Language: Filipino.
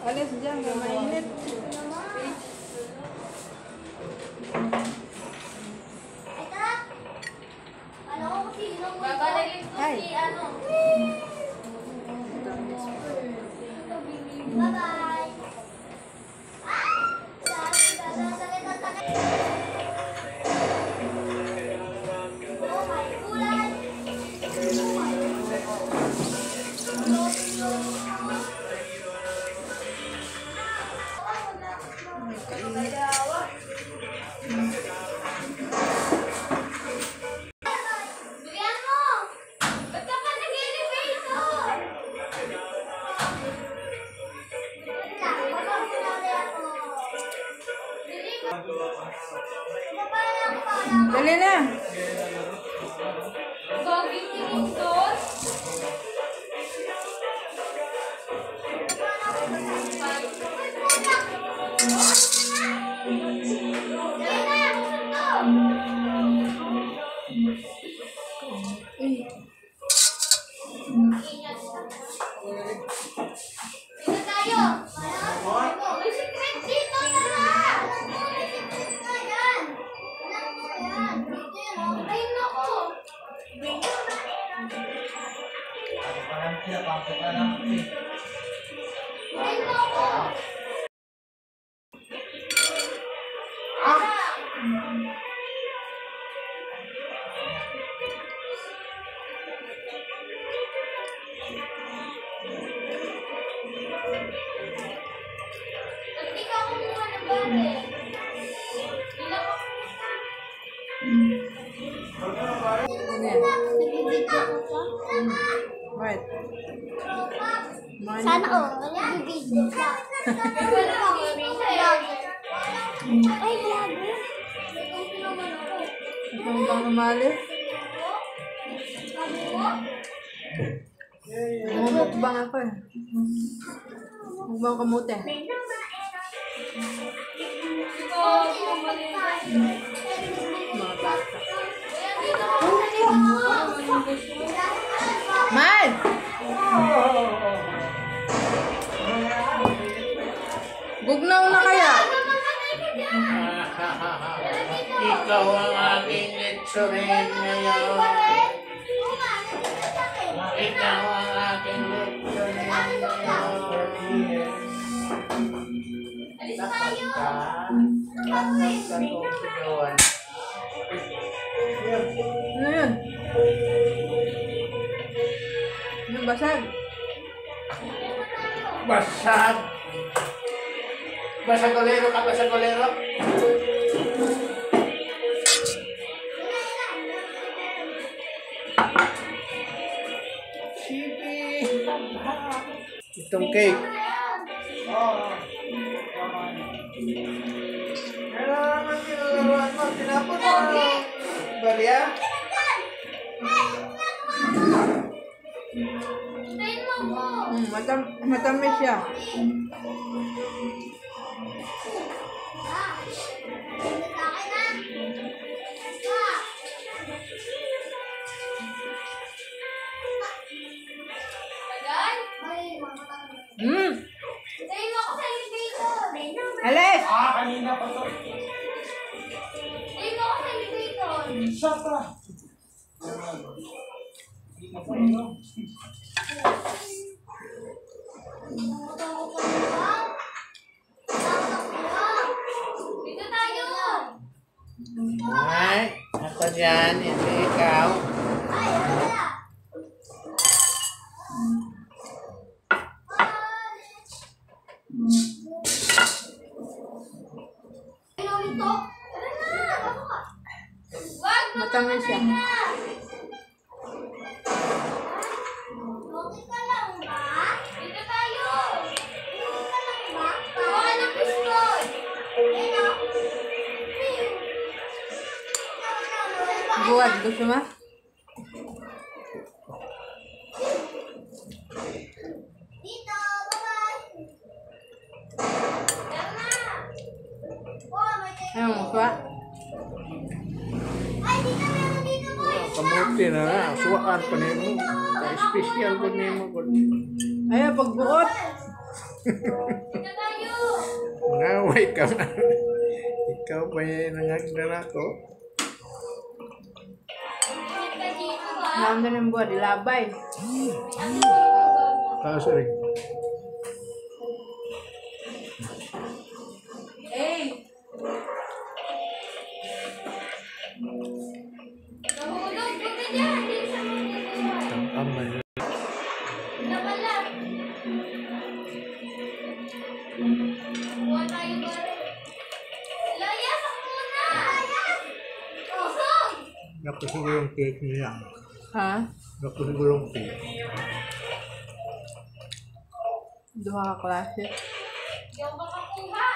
Alis dyan, mainit. Ay. Bye-bye. Dali na. Wait. Sana all, video ka. Ay, grabe. Ang bang umali? Mumukbang ako eh. Mukbang kamote. Mga bata. Man! Bugnaw na kaya? Ikaw ang aking litsurin ngayon. Ikaw ang aking litsurin ngayon. Dapat ka lang nagkatungkinuan. Ano yun? Yung basag? Basag! Basagolero ka, basagolero! Sige! Itong cake. Kailangan kinalaruan mo. Tinapon mo. Barya? Matamis siya. Alis! Kanina pa to. Isa pa. Dito tayo. Ay, ako dyan, hindi ikaw. Ay, wala. Matamis siya. Okay ka lang ba? Dito tayo. Okay ka lang ba? Tawa ka ng pistol. Buwad, gusto mo? Dito, bye-bye. Tama. Oh, may Ayaw mo pa? Ay, dito meron dito, boy. Kamuti na na, suwaan pa niyo. Ka-special po niyo mo. Ayaw, pagbuot. Away ka man. Ikaw pa yung nangagdan ako. Ingat ka dito ba? Naman ng buwan, ilabay. Ano ba? Taas rin. Nahulog, buti dyan. Hindi siya magbubuhay. Tamay. Na pala. Buwan tayo ba rin? Layas ako muna! Layas! Usog! Naku siguro yung cake niya. Ha? Naku siguro yung cake. Duha ka klase. Di ako makakuha.